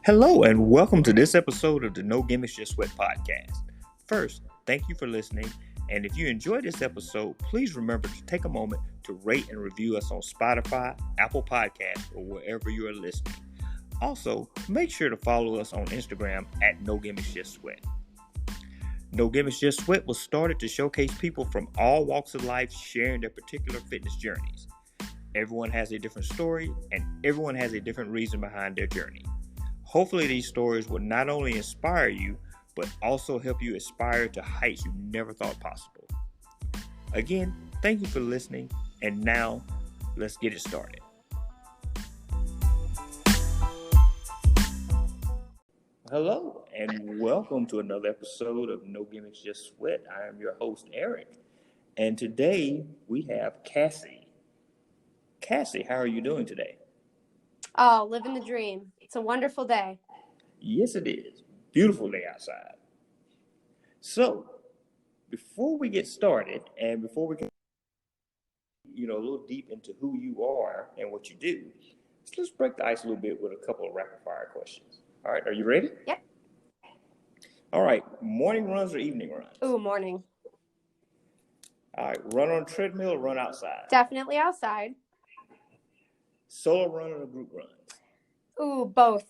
Hello and welcome to this episode of the No Gimmicks Just Sweat podcast. First, thank you for listening, and if you enjoyed this episode, please remember to take a moment to rate and review us on Spotify, Apple Podcasts, or wherever you are listening. Also, make sure to follow us on Instagram at No Gimmicks Just Sweat. No Gimmicks Just Sweat was started to showcase people from all walks of life sharing their particular fitness journeys. Everyone has a different story, and everyone has a different reason behind their journey. Hopefully these stories will not only inspire you, but also help you aspire to heights you never thought possible. Again, thank you for listening, and now let's get it started. Hello, and welcome to another episode of No Gimmicks Just Sweat. I am your host, Eric, and today we have Cassy. Cassy, how are you doing today? Oh, living the dream. It's a wonderful day. Yes, it is. Beautiful day outside. So, before we get started, and before we get, a little deep into who you are and what you do, let's break the ice a little bit with a couple of rapid fire questions. All right, are you ready? Yep. All right, morning runs or evening runs? Ooh, morning. All right, run on a treadmill or run outside? Definitely outside. Solo run or group runs? Ooh, both.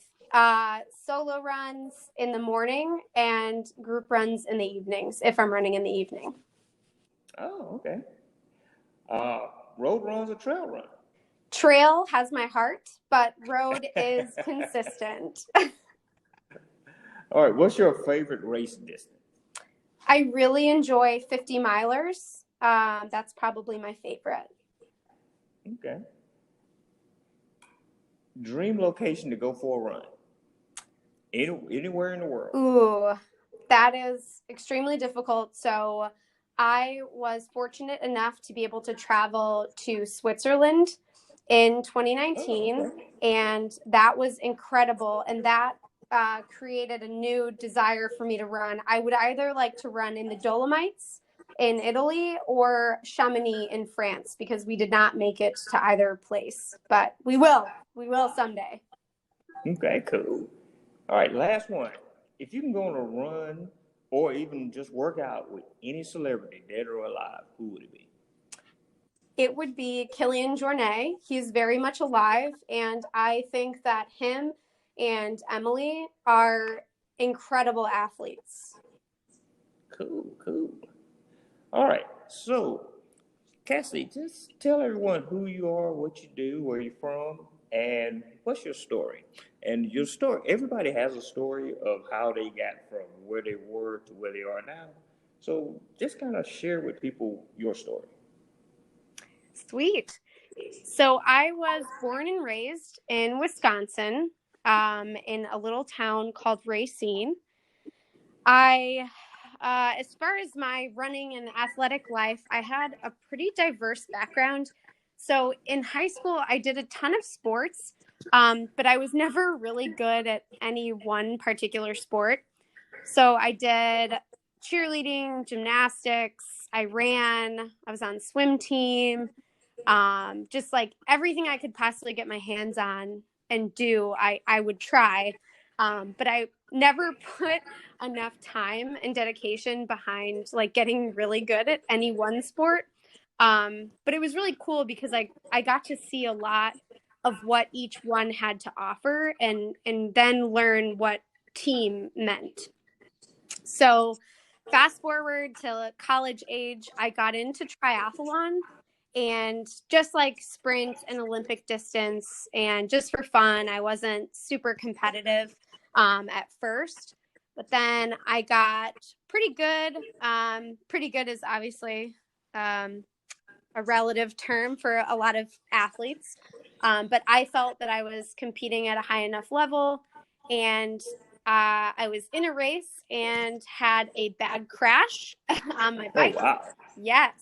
Solo runs in the morning and group runs in the evenings, if I'm running in the evening. Oh, okay. Road runs or trail run? Trail has my heart, but road is consistent. All right, what's your favorite race distance? I really enjoy 50 milers. That's probably my favorite. Okay. Dream location to go for a run? Anywhere in the world? Ooh, that is extremely difficult. So I was fortunate enough to be able to travel to Switzerland in 2019, okay. and that was incredible. And that created a new desire for me to run. I would either like to run in the Dolomites in Italy or Chamonix in France, because we did not make it to either place, but we will someday. Okay, cool. All right, last one. If you can go on a run or even just work out with any celebrity, dead or alive, who would it be? It would be Kilian Jornet. He's very much alive, and I think that him and Emily are incredible athletes. Cool. All right, so Cassy, just tell everyone who you are, what you do, where you're from, and what's your story. And your story, everybody has a story of how they got from where they were to where they are now. So just kind of share with people your story. Sweet. So I was born and raised in Wisconsin, in a little town called Racine. As far as my running and athletic life, I had a pretty diverse background. So in high school, I did a ton of sports, but I was never really good at any one particular sport. So I did cheerleading, gymnastics, I ran, I was on the swim team, just like everything I could possibly get my hands on and do, I would try. But I never put enough time and dedication behind like getting really good at any one sport. But it was really cool because I got to see a lot of what each one had to offer and then learn what team meant. So fast forward to college age, I got into triathlon and just like sprint and Olympic distance and just for fun. I wasn't super competitive at first, but then I got pretty good. Pretty good is obviously a relative term for a lot of athletes. But I felt that I was competing at a high enough level, and I was in a race and had a bad crash on my bike. Oh, wow. Yes.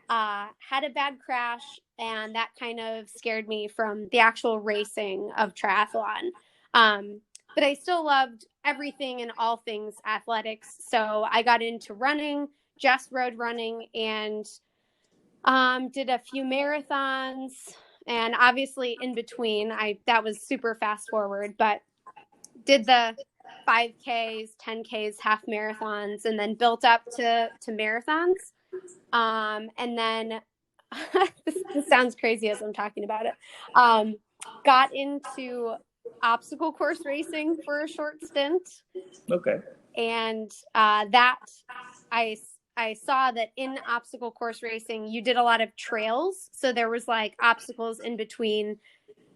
Had a bad crash, and that kind of scared me from the actual racing of triathlon. But I still loved everything and all things athletics. So I got into running, just road running, and did a few marathons. And obviously in between, that was super fast forward, but did the 5Ks, 10Ks, half marathons, and then built up to marathons. And then this sounds crazy as I'm talking about it. Got into obstacle course racing for a short stint. Okay. And that I saw that in obstacle course racing, you did a lot of trails. So there was like obstacles in between,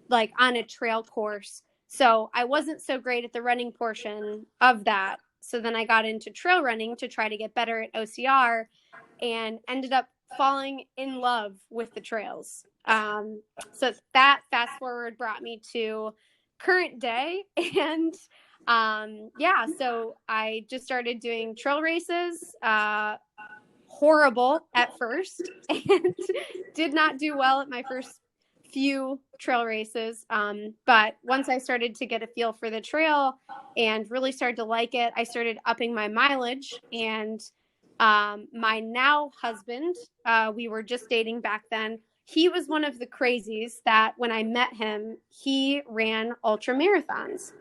like on a trail course. So I wasn't so great at the running portion of that. So then I got into trail running to try to get better at OCR and ended up falling in love with the trails. So that fast forward brought me to current day. And yeah, so I just started doing trail races, horrible at first, and did not do well at my first few trail races. But once I started to get a feel for the trail and really started to like it, I started upping my mileage. And my now husband, we were just dating back then. He was one of the crazies that when I met him, he ran ultra marathons.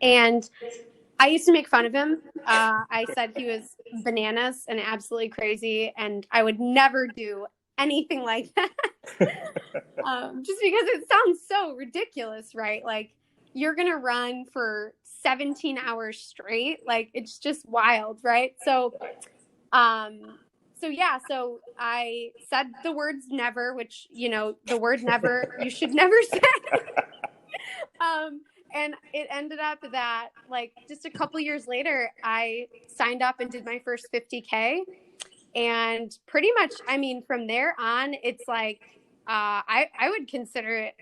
And I used to make fun of him. I said he was bananas and absolutely crazy, and I would never do anything like that. Just because it sounds so ridiculous, right? Like, you're going to run for 17 hours straight. Like, it's just wild, right? So yeah, so I said the words never, which, you know, the word never, you should never say. And it ended up that, like, just a couple years later, I signed up and did my first 50K. And pretty much, I mean, from there on, it's like, I would consider it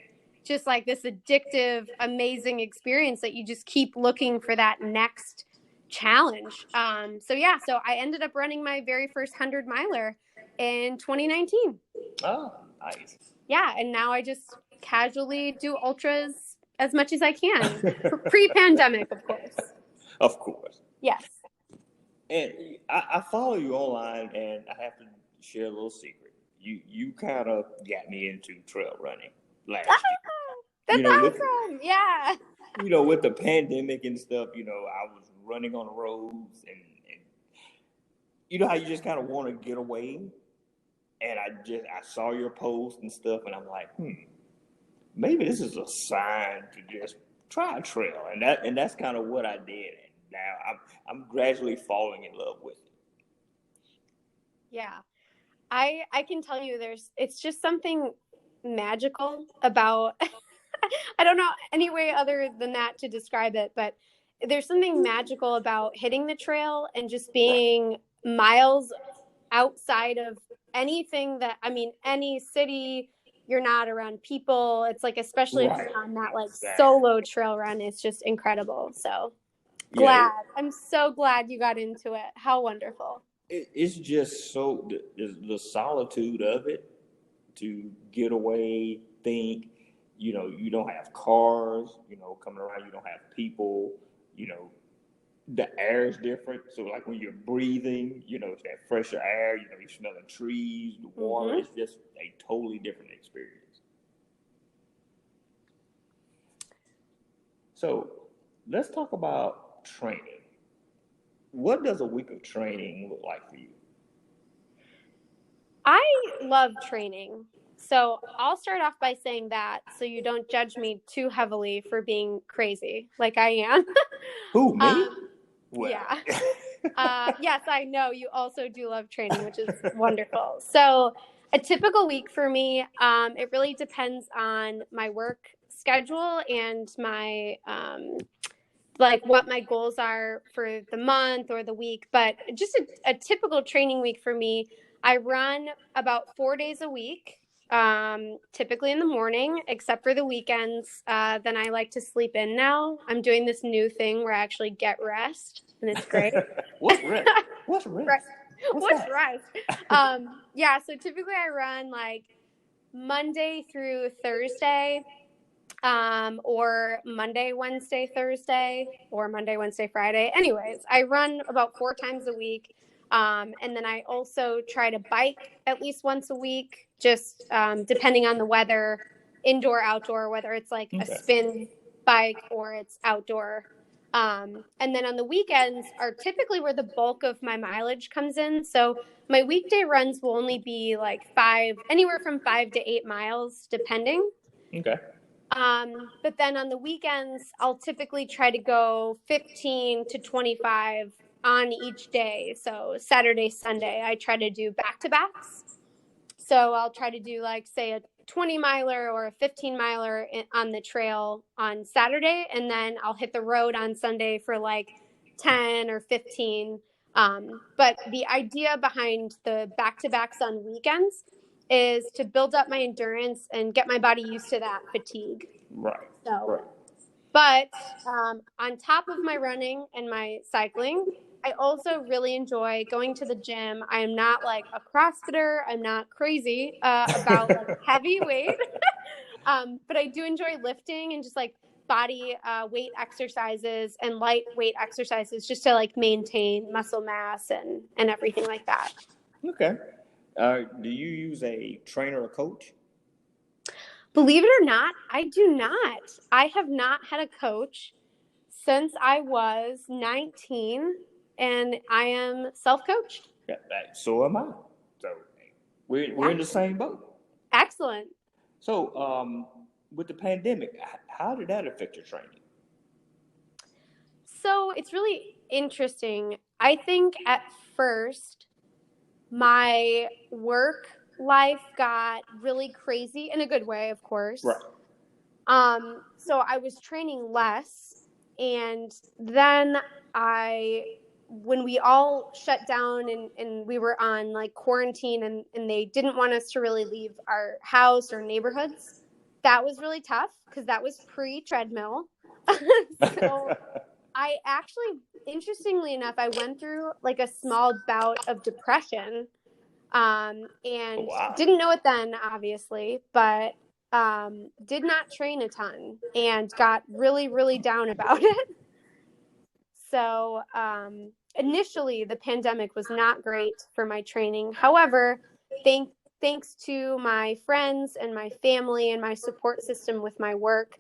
just like this addictive, amazing experience that you just keep looking for that next challenge. So yeah, so I ended up running my very first 100 miler in 2019. Oh, nice. Yeah, and now I just casually do ultras as much as I can. Pre-pandemic, of course. Of course. Yes. And I follow you online, and I have to share a little secret. You kind of got me into trail running last year. That's awesome. Yeah. You know, with the pandemic and stuff, you know, I was running on the roads, and you know how you just kind of want to get away. And I saw your post and stuff, and I'm like, maybe this is a sign to just try a trail, and that's kind of what I did. And now I'm gradually falling in love with it. Yeah, I can tell you, it's just something magical about. I don't know any way other than that to describe it, but there's something magical about hitting the trail and just being miles outside of anything that, I mean, any city. You're not around people. It's like, especially if you're on that like solo trail run, it's just incredible. So glad. I'm so glad you got into it. How wonderful. It's just so the solitude of it, to get away, think, you know, you don't have cars, you know, coming around, you don't have people, you know, the air is different. So like when you're breathing, you know, it's that fresher air, you know, you're smelling trees, the water. It's just a totally different experience. So let's talk about training. What does a week of training look like for you? I love training. So I'll start off by saying that, so you don't judge me too heavily for being crazy like I am. Who, me? Well. Yeah. Yes, I know you also do love training, which is wonderful. So a typical week for me, it really depends on my work schedule and my, like what my goals are for the month or the week. But just a typical training week for me, I run about 4 days a week. Typically in the morning, except for the weekends. Then I like to sleep in now. I'm doing this new thing where I actually get rest, and it's great. What's rest? What's rest? What's rest? Yeah, so typically I run like Monday through Thursday, or Monday, Wednesday, Thursday, or Monday, Wednesday, Friday. Anyways, I run about 4 times a week. And then I also try to bike at least once a week, just depending on the weather, indoor, outdoor, whether it's like a spin bike or it's outdoor. And then on the weekends are typically where the bulk of my mileage comes in. So my weekday runs will only be like anywhere from 5 to 8 miles, depending. Okay. But then on the weekends, I'll typically try to go 15 to 25 on each day. So Saturday, Sunday, I try to do back-to-backs. So I'll try to do like, say, a 20 miler or a 15 miler on the trail on Saturday. And then I'll hit the road on Sunday for like 10 or 15. But the idea behind the back-to-backs on weekends is to build up my endurance and get my body used to that fatigue. Right. So, Right. but on top of my running and my cycling, I also really enjoy going to the gym. I am not like a CrossFitter. I'm not crazy about like heavy weight, but I do enjoy lifting and just like body weight exercises and lightweight exercises just to like maintain muscle mass and everything like that. Okay. Do you use a trainer or coach? Believe it or not, I do not. I have not had a coach since I was 19, and I am self-coached. Yeah, so am I. So we're in the same boat. Excellent. So with the pandemic, how did that affect your training? So it's really interesting. I think at first my work life got really crazy in a good way, of course. Right. So I was training less, and then when we all shut down and we were on like quarantine and they didn't want us to really leave our house or neighborhoods, that was really tough because that was pre-treadmill. So I actually, interestingly enough, I went through like a small bout of depression, and wow. didn't know it then, obviously, but did not train a ton and got really, really down about it. So initially, the pandemic was not great for my training. However, thanks to my friends and my family and my support system with my work,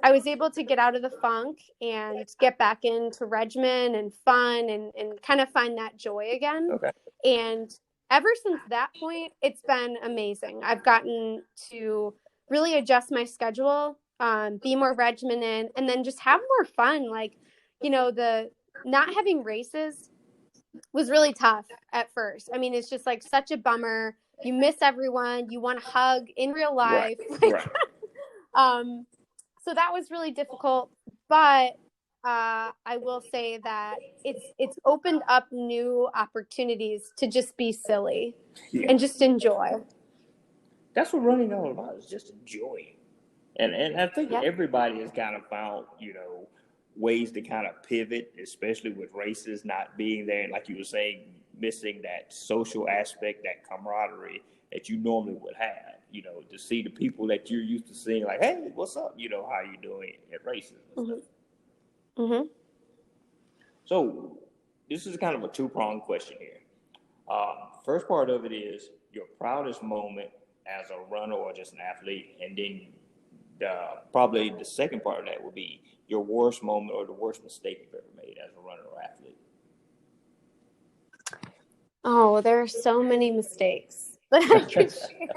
I was able to get out of the funk and get back into regimen and fun and kind of find that joy again. Okay. And ever since that point, it's been amazing. I've gotten to really adjust my schedule, be more regimented, and then just have more fun. Like, the not having races was really tough at first. I mean, it's just like such a bummer. You miss everyone. You want to hug in real life. Right. So that was really difficult, but I will say that it's opened up new opportunities to just be silly and just enjoy. That's what running all about, is just enjoying. And I think everybody has kind of found, ways to kind of pivot, especially with races not being there. And like you were saying, missing that social aspect, that camaraderie that you normally would have, to see the people that you're used to seeing, like, hey, what's up? How you doing at races? Mm-hmm. Mm-hmm. So this is kind of a two-pronged question here. First part of it is your proudest moment as a runner or just an athlete, and then probably the second part of that would be your worst moment or the worst mistake you've ever made as a runner or athlete. Oh, there are so many mistakes that I could share.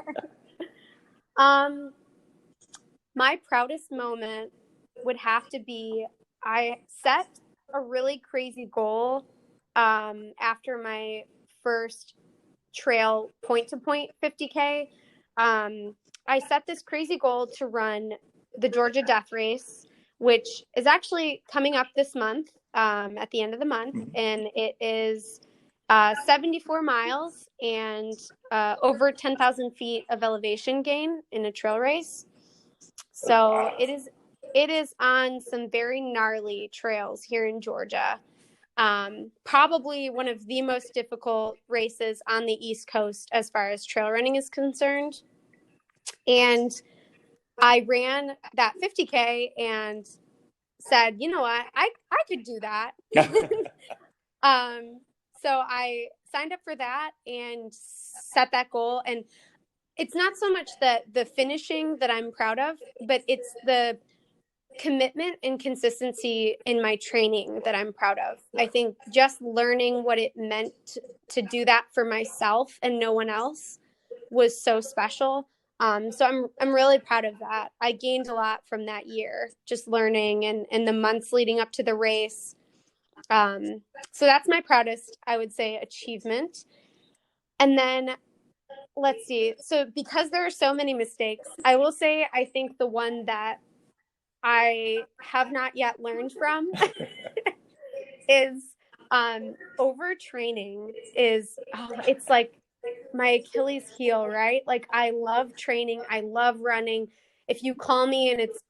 My proudest moment would have to be, I set a really crazy goal after my first trail point-to-point 50K. I set this crazy goal to run the Georgia Death Race, which is actually coming up this month, at the end of the month, and it is 74 miles and over 10,000 feet of elevation gain in a trail race. So it is on some very gnarly trails here in Georgia. Probably one of the most difficult races on the East Coast as far as trail running is concerned. And I ran that 50K and said, you know what, I could do that. So I signed up for that and set that goal. And it's not so much the finishing that I'm proud of, but it's the commitment and consistency in my training that I'm proud of. I think just learning what it meant to do that for myself and no one else was so special. So I'm really proud of that. I gained a lot from that year, just learning and the months leading up to the race. So that's my proudest, I would say, achievement. And then let's see. So because there are so many mistakes, I will say I think the one that I have not yet learned from is overtraining it's like my Achilles heel, right? Like I love training. I love running. If you call me and it's,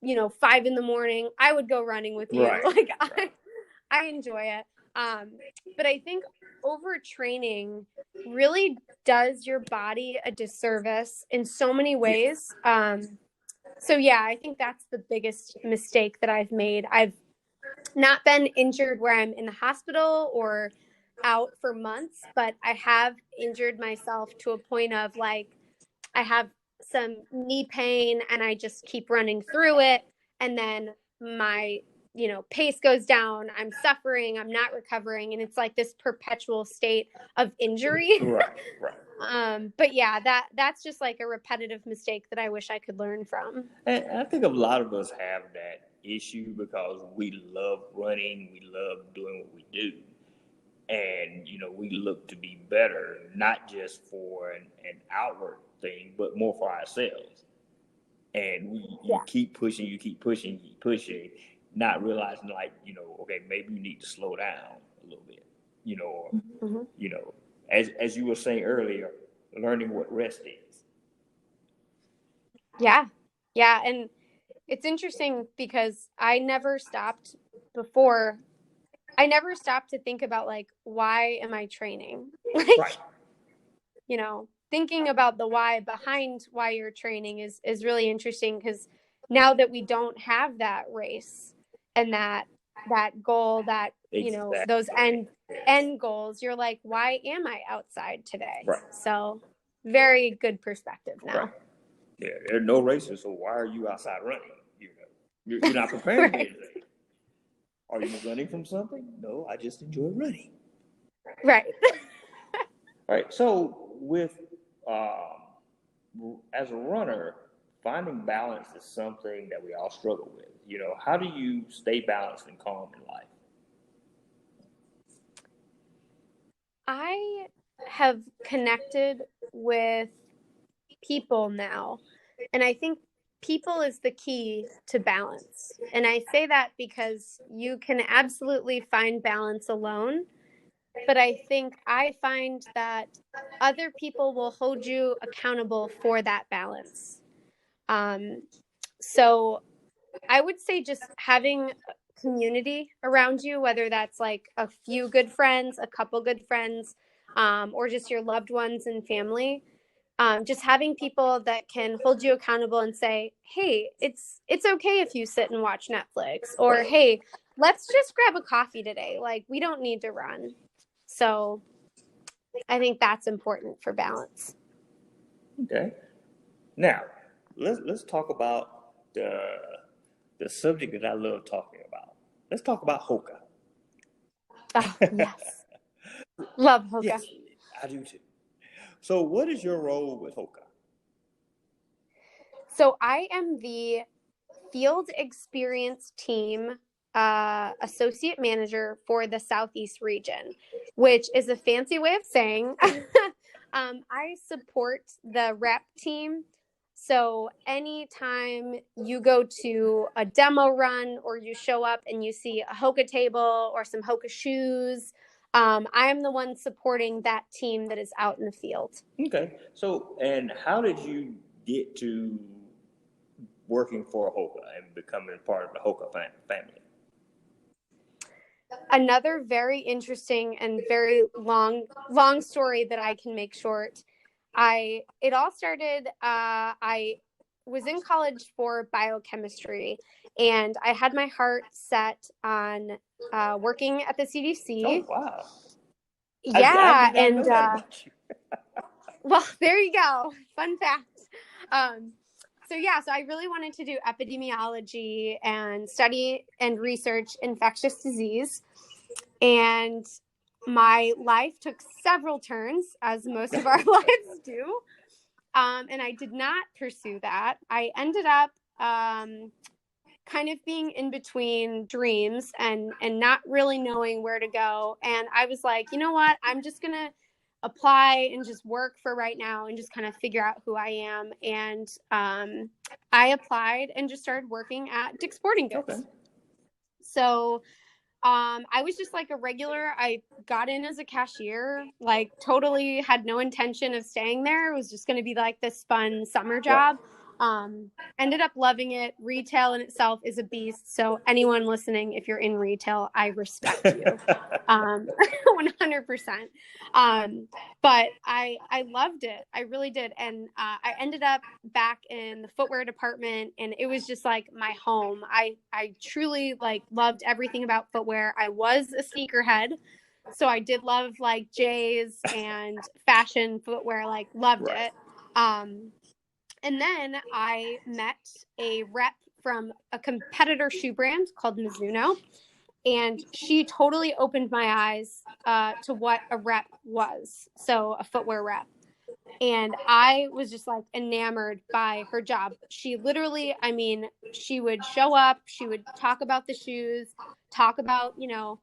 5 a.m, I would go running with you. Right. Like Right. I enjoy it. But I think overtraining really does your body a disservice in so many ways. So yeah, I think that's the biggest mistake that I've made. I've not been injured where I'm in the hospital or out for months, but I have injured myself to a point of like I have some knee pain and I just keep running through it. And then my, pace goes down. I'm suffering. I'm not recovering. And it's like this perpetual state of injury. Right. Right. But yeah, that's just like a repetitive mistake that I wish I could learn from. And I think a lot of us have that issue because we love running, we love doing what we do. And, we look to be better, not just for an outward thing, but more for ourselves. And you keep pushing, you keep pushing, not realizing like, okay, maybe you need to slow down a little bit, or, as you were saying earlier, learning what rest is. Yeah. Yeah. And it's interesting because I never stopped to think about like, why am I training? Like, right. Thinking about the why behind why you're training is really interesting because now that we don't have that race and that goal, that, Exactly. those end goals, you're like, why am I outside today? Right. So very good perspective now. Right. Yeah, there are no races, so why are you outside running? You're not preparing for anything. Are you running from something? No, I just enjoy running. Right. All right. So with as a runner, finding balance is something that we all struggle with. How do you stay balanced and calm in life? I have connected with people now, and I think people is the key to balance. And I say that because you can absolutely find balance alone, but I find that other people will hold you accountable for that balance. So I would say just having community around you, whether that's like a few good friends, a couple good friends, or just your loved ones and family. Just having people that can hold you accountable and say, hey, it's okay if you sit and watch Netflix, or hey, let's just grab a coffee today. Like, we don't need to run. So I think that's important for balance. Okay. Now, let's talk about the subject that I love talking about. Let's talk about HOKA. Oh, yes. Love HOKA. Yes, I do too. So what is your role with HOKA? So I am the field experience team associate manager for the Southeast region, which is a fancy way of saying I support the rep team. So anytime you go to a demo run or you show up and you see a HOKA table or some HOKA shoes, I'm the one supporting that team that is out in the field. Okay. So, and how did you get to working for HOKA and becoming part of the HOKA family? Another very interesting and very long story that I can make short. It all started, I was in college for biochemistry, and I had my heart set on working at the CDC. Oh, wow. Yeah. I did not know that about you. Well, there you go. Fun fact. So I really wanted to do epidemiology and study and research infectious disease. And my life took several turns, as most of our lives do. And I did not pursue that. I ended up kind of being in between dreams and not really knowing where to go. And I was like, you know what? I'm just going to apply and just work for right now and just kind of figure out who I am. And I applied and just started working at Dick's Sporting Goods. Okay. So I was just like a regular. I got in as a cashier, like totally had no intention of staying there. It was just going to be like this fun summer job. Ended up loving it. Retail in itself is a beast. So anyone listening, if you're in retail, I respect you 100%. But I loved it. I really did. And I ended up back in the footwear department, and it was just like my home. I truly like loved everything about footwear. I was a sneakerhead. So I did love like J's and fashion footwear, like loved it. And then I met a rep from a competitor shoe brand called Mizuno, and she totally opened my eyes to what a rep was. So a footwear rep. And I was just like enamored by her job. She literally, I mean, she would show up, she would talk about the shoes, talk about, you know,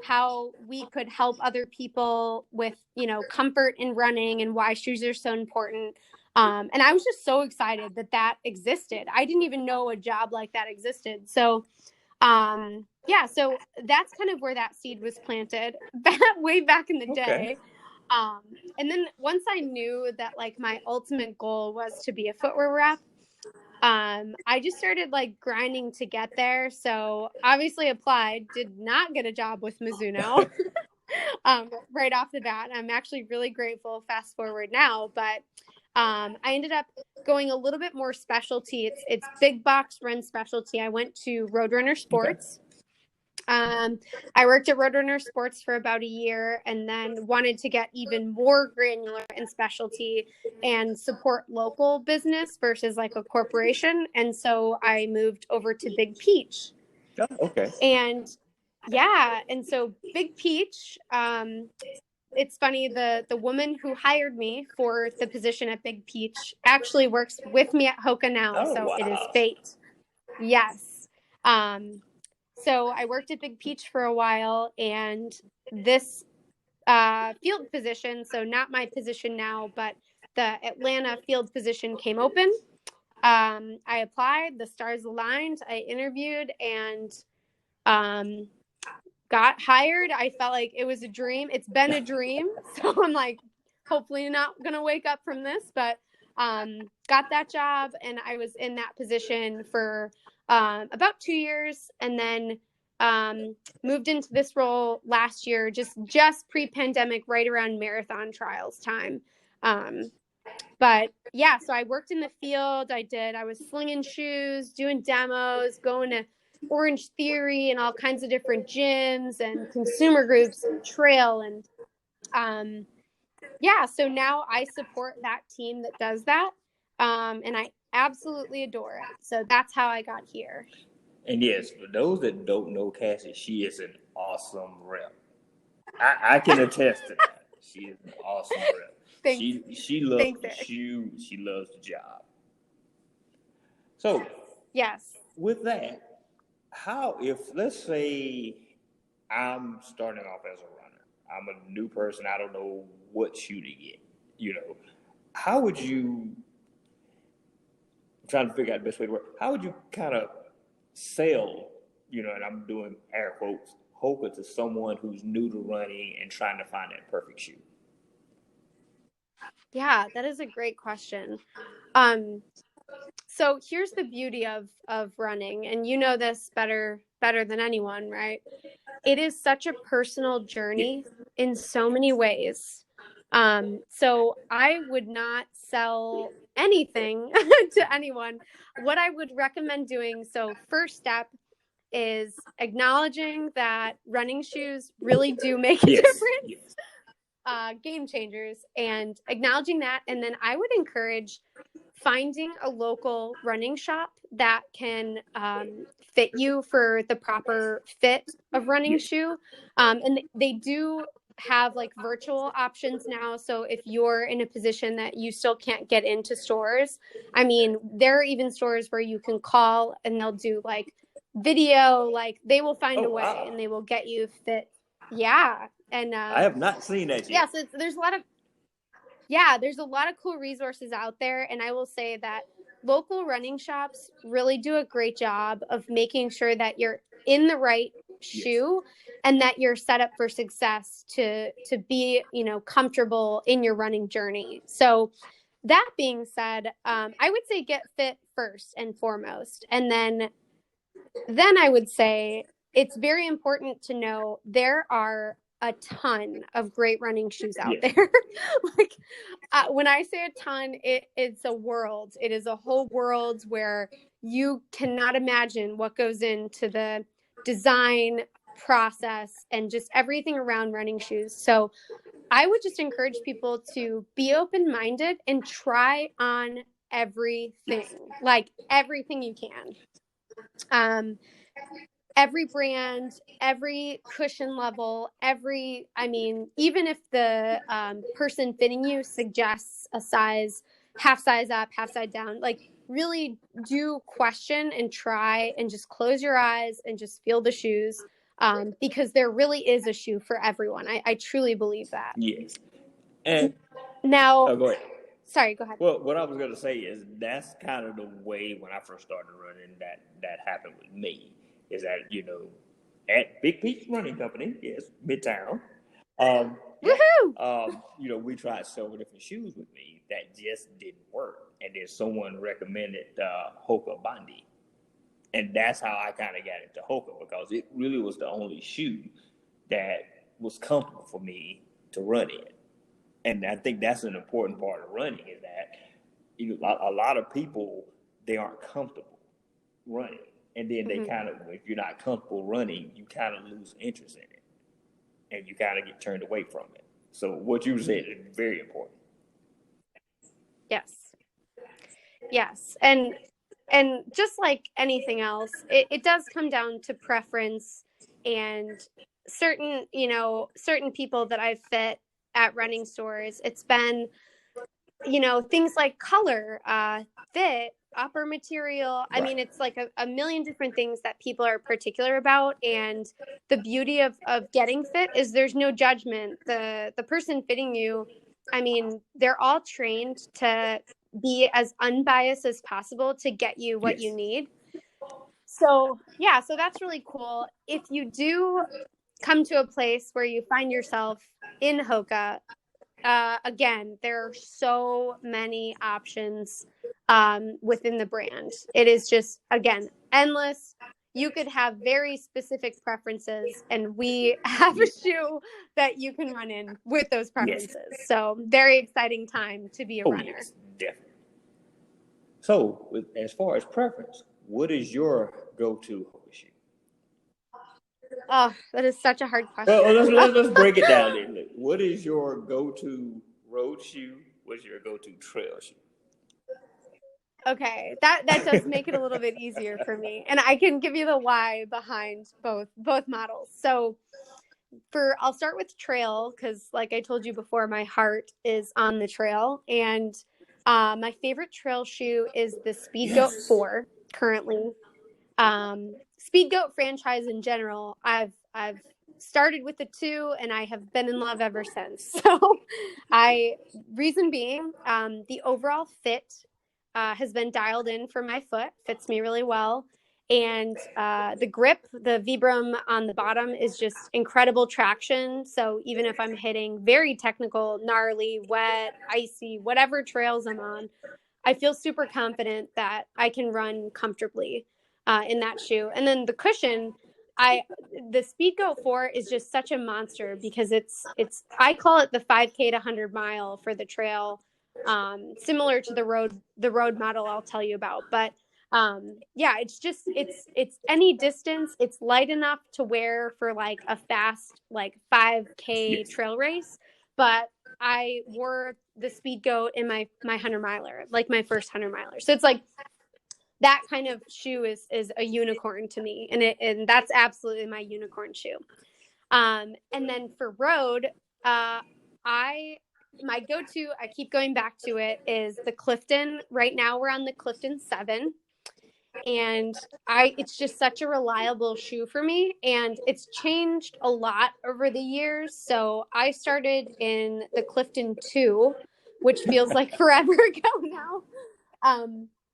how we could help other people with, you know, comfort in running and why shoes are so important. And I was just so excited that existed. I didn't even know a job like that existed. So, so that's kind of where that seed was planted way back in the day. And then once I knew that like my ultimate goal was to be a footwear rep, I just started like grinding to get there. So obviously applied, did not get a job with Mizuno right off the bat. I'm actually really grateful fast forward now, but I ended up going a little bit more specialty. It's big box run specialty. I went to Roadrunner Sports. I worked at Roadrunner Sports for about a year and then wanted to get even more granular in specialty and support local business versus like a corporation. And so I moved over to Big Peach. Oh, okay. And so Big Peach, it's funny, the woman who hired me for the position at Big Peach actually works with me at HOKA now. Wow. It is fate. Yes. So I worked at Big Peach for a while, and this field position, so not my position now, but the Atlanta field position came open. I applied, the stars aligned, I interviewed, and got hired. I felt like it was a dream. It's been a dream. So I'm like, hopefully not going to wake up from this, but got that job, and I was in that position for about 2 years, and then moved into this role last year, just pre-pandemic, right around marathon trials time. But yeah, so I worked in the field. I was slinging shoes, doing demos, going to Orange Theory and all kinds of different gyms and consumer groups and trail. And so now I support that team that does that. And I absolutely adore it. So that's how I got here. And yes, for those that don't know Cassy, she is an awesome rep. I can attest to that. She is an awesome rep. She loves the shoe. She loves the job. So yes, with that, let's say I'm starting off as a runner, I'm a new person, I don't know what shoe to get, you know, how would you, I'm trying to figure out the best way to work, how would you kind of sell, you know, and I'm doing air quotes, HOKA to someone who's new to running and trying to find that perfect shoe? Yeah, that is a great question. So here's the beauty of running, and you know this better than anyone, right? It is such a personal journey in so many ways. So I would not sell anything to anyone. What I would recommend doing, so first step is acknowledging that running shoes really do make a difference. Game changers, and acknowledging that. And then I would encourage finding a local running shop that can fit you for the proper fit of running shoe. And they do have like virtual options now. So if you're in a position that you still can't get into stores, I mean, there are even stores where you can call and they'll do like video, like they will find a way and they will get you fit. Yeah. And I have not seen that yet. Yeah, so there's a lot of cool resources out there. And I will say that local running shops really do a great job of making sure that you're in the right shoe and that you're set up for success to be, you know, comfortable in your running journey. So that being said, I would say get fit first and foremost. And then I would say it's very important to know there are a ton of great running shoes out there. Like when I say a ton, it's a world. It is a whole world where you cannot imagine what goes into the design process and just everything around running shoes. So I would just encourage people to be open-minded and try on everything, like everything you can. Every brand, every cushion level, even if the person fitting you suggests a size, half size up, half size down, like really do question and try and just close your eyes and just feel the shoes, because there really is a shoe for everyone. I truly believe that. Yes. And now, go ahead. Sorry, go ahead. Well, what I was going to say is that's kind of the way when I first started running that happened with me. Is that, you know, at Big Peach Running Company, yes, Midtown. Woohoo! You know, we tried several different shoes with me that just didn't work, and then someone recommended HOKA Bondi, and that's how I kind of got into HOKA, because it really was the only shoe that was comfortable for me to run in, and I think that's an important part of running is that, you know, a lot of people, they aren't comfortable running. And then they kind of, if you're not comfortable running, you kind of lose interest in it. And you kind of get turned away from it. So what you said is very important. Yes. And just like anything else, it does come down to preference, and certain people that I've fit at running stores, it's been, you know, things like color, fit, upper material. I mean, it's like a million different things that people are particular about. And the beauty of getting fit is there's no judgment. The person fitting you, I mean, they're all trained to be as unbiased as possible to get you what you need. So that's really cool. If you do come to a place where you find yourself in HOKA, again, there are so many options within the brand. It is just, again, endless. You could have very specific preferences, and we have a shoe that you can run in with those preferences. So very exciting time to be a runner. Yes, definitely. So as far as preference, what is your go-to HOKA shoe? Oh, that is such a hard question. Well, let's break it down then. What is your go-to road shoe? What's your go-to trail shoe? Okay, that does make it a little bit easier for me, and I can give you the why behind both models. So I'll start with trail, because like I told you before, my heart is on the trail, and my favorite trail shoe is the Speedgoat 4 currently. Speedgoat franchise in general, I've started with the 2 and I have been in love ever since. So reason being, the overall fit has been dialed in for my foot, fits me really well. And the grip, the Vibram on the bottom is just incredible traction. So even if I'm hitting very technical, gnarly, wet, icy, whatever trails I'm on, I feel super confident that I can run comfortably in that shoe. And then the cushion, the Speedgoat 4 is just such a monster, because I call it the 5K to 100 mile for the trail, similar to the road model I'll tell you about. But it's any distance. It's light enough to wear for like a fast, like 5K trail race. But I wore the Speed Goat and my 100-miler, like my first 100-miler. So it's like that kind of shoe is a unicorn to me, and that's absolutely my unicorn shoe. And then for road, my go-to, I keep going back to it, is the Clifton. Right now we're on the Clifton 7. And it's just such a reliable shoe for me, and it's changed a lot over the years. So I started in the Clifton 2, which feels like forever ago now.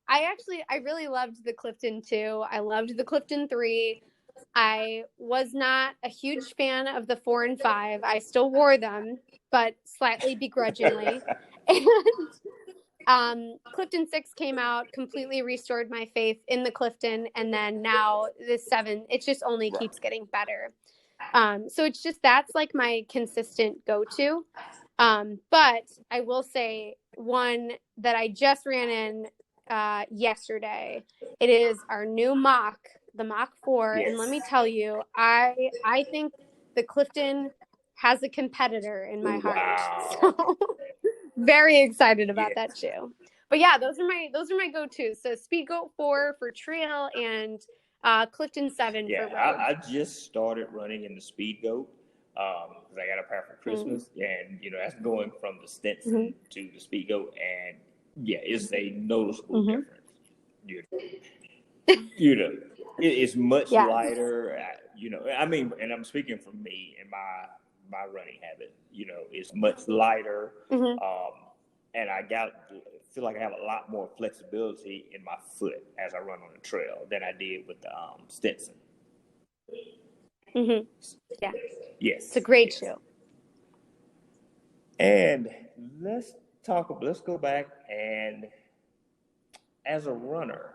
I really loved the Clifton 2. I loved the Clifton 3. I was not a huge fan of the 4 and 5. I still wore them, but slightly begrudgingly. And Clifton 6 came out, completely restored my faith in the Clifton, and then now the 7, it just only keeps getting better. So it's just, that's like my consistent go-to. But I will say one that I just ran in yesterday. It is our new Mach, the Mach 4. Yes. And let me tell you, I think the Clifton has a competitor in my heart. Wow. So very excited about that shoe. But yeah, those are my go-tos. So Speed Goat 4 for trail, and Clifton 7 for road. I just started running in the Speed Goat because I got a pair for Christmas, and that's going from the Stetson to the Speed Goat, and it's a noticeable difference. It's much lighter. I mean, and I'm speaking for me and my running habit. It's much lighter, and I feel like I have a lot more flexibility in my foot as I run on the trail than I did with the Stetson. Yeah. Yes. It's a great shoe. And let's go back, and as a runner,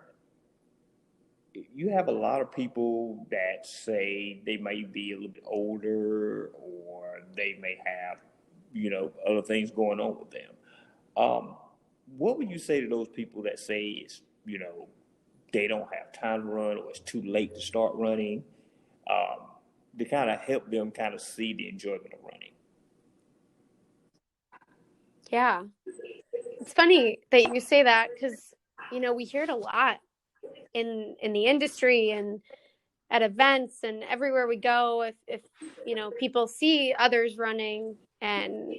you have a lot of people that say they may be a little bit older, or they may have, other things going on with them. What would you say to those people that say it's, they don't have time to run, or it's too late to start running, to kind of help them kind of see the enjoyment of running? Yeah. It's funny that you say that, because, we hear it a lot in the industry and at events and everywhere we go. If people see others running and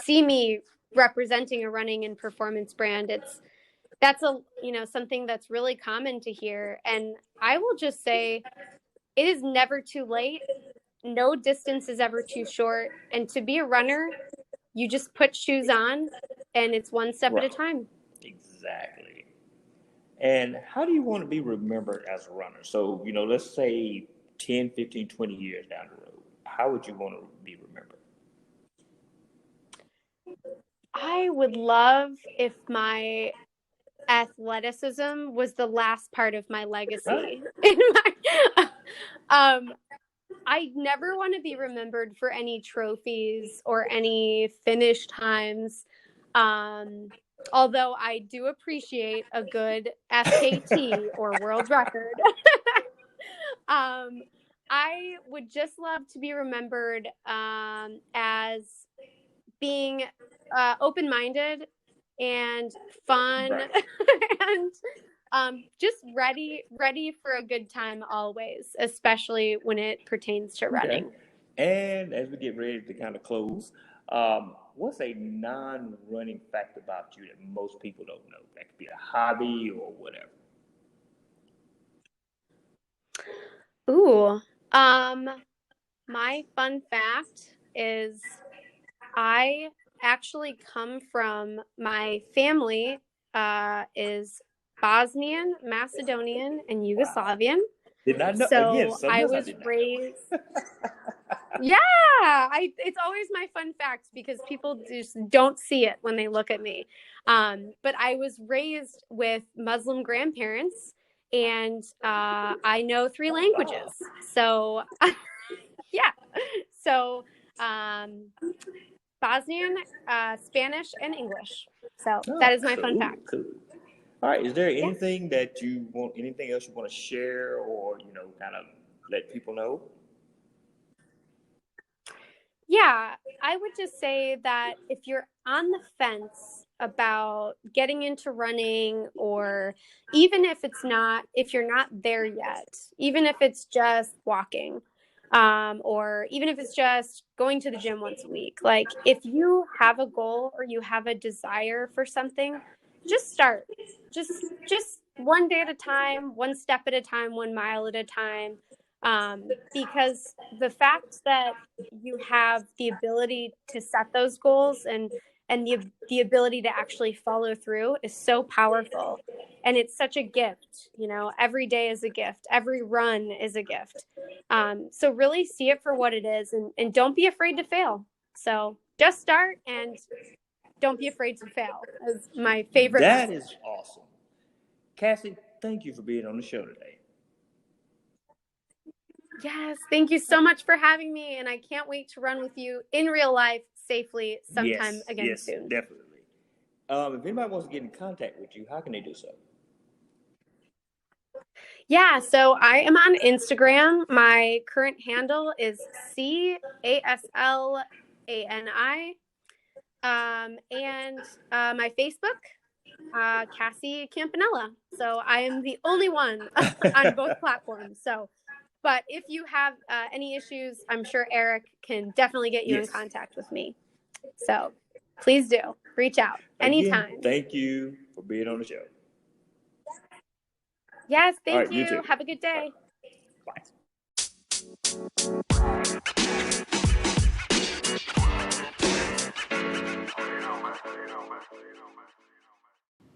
see me representing a running and performance brand, that's something that's really common to hear. And I will just say, it is never too late. No distance is ever too short. And to be a runner, you just put shoes on, and it's one step at a time. Exactly. And how do you want to be remembered as a runner? So, let's say 10, 15, 20 years down the road, how would you want to be remembered? I would love if my athleticism was the last part of my legacy. I never want to be remembered for any trophies or any finish times. Although I do appreciate a good SKT or world record. I would just love to be remembered as being open-minded and fun, and just ready for a good time always, especially when it pertains to running. And as we get ready to kind of close, what's a non-running fact about you that most people don't know? That could be a hobby or whatever. Ooh, my fun fact is I actually come from, my family is Bosnian, Macedonian, and Yugoslavian. Did not know. So Again, I was raised. It's always my fun fact, because people just don't see it when they look at me. But I was raised with Muslim grandparents, and I know 3 languages. So So Bosnian, Spanish, and English. So that is my fun fact. Cool. All right. Is there anything anything else you want to share, or kind of let people know? Yeah, I would just say that if you're on the fence about getting into running, or even if you're not there yet, even if it's just walking, or even if it's just going to the gym once a week, like if you have a goal or you have a desire for something, just start. Just one day at a time, one step at a time, 1 mile at a time. Because the fact that you have the ability to set those goals and the ability to actually follow through is so powerful, and it's such a gift. Every day is a gift, every run is a gift. So really see it for what it is, and don't be afraid to fail. So just start and don't be afraid to fail is my favorite That message. is awesome. Cassy, thank you for being on the show today. Yes, thank you so much for having me, and I can't wait to run with you in real life safely sometime again soon. Definitely. If anybody wants to get in contact with you, how can they do so? Yeah, so I am on Instagram. My current handle is CASLANI. And my Facebook, Cassy Campanella. So I am the only one on both platforms. But if you have any issues, I'm sure Eric can definitely get you in contact with me. So please do reach out anytime. Again, thank you for being on the show. Yes, thank you. Have a good day. Bye.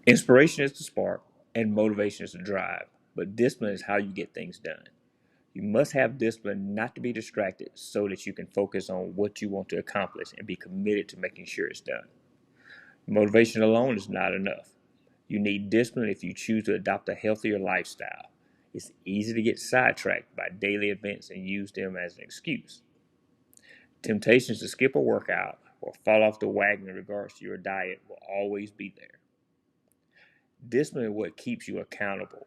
Inspiration is the spark, and motivation is the drive, but discipline is how you get things done. You must have discipline not to be distracted so that you can focus on what you want to accomplish and be committed to making sure it's done. Motivation alone is not enough. You need discipline if you choose to adopt a healthier lifestyle. It's easy to get sidetracked by daily events and use them as an excuse. Temptations to skip a workout or fall off the wagon in regards to your diet will always be there. Discipline is what keeps you accountable.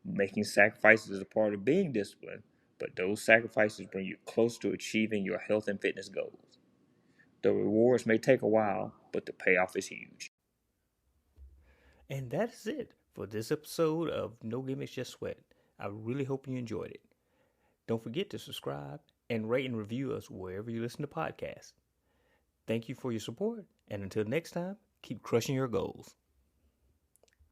Making sacrifices is a part of being disciplined, but those sacrifices bring you close to achieving your health and fitness goals. The rewards may take a while, but the payoff is huge. And that's it for this episode of No Gimmicks Just Sweat. I really hope you enjoyed it. Don't forget to subscribe and rate and review us wherever you listen to podcasts. Thank you for your support, and until next time, keep crushing your goals.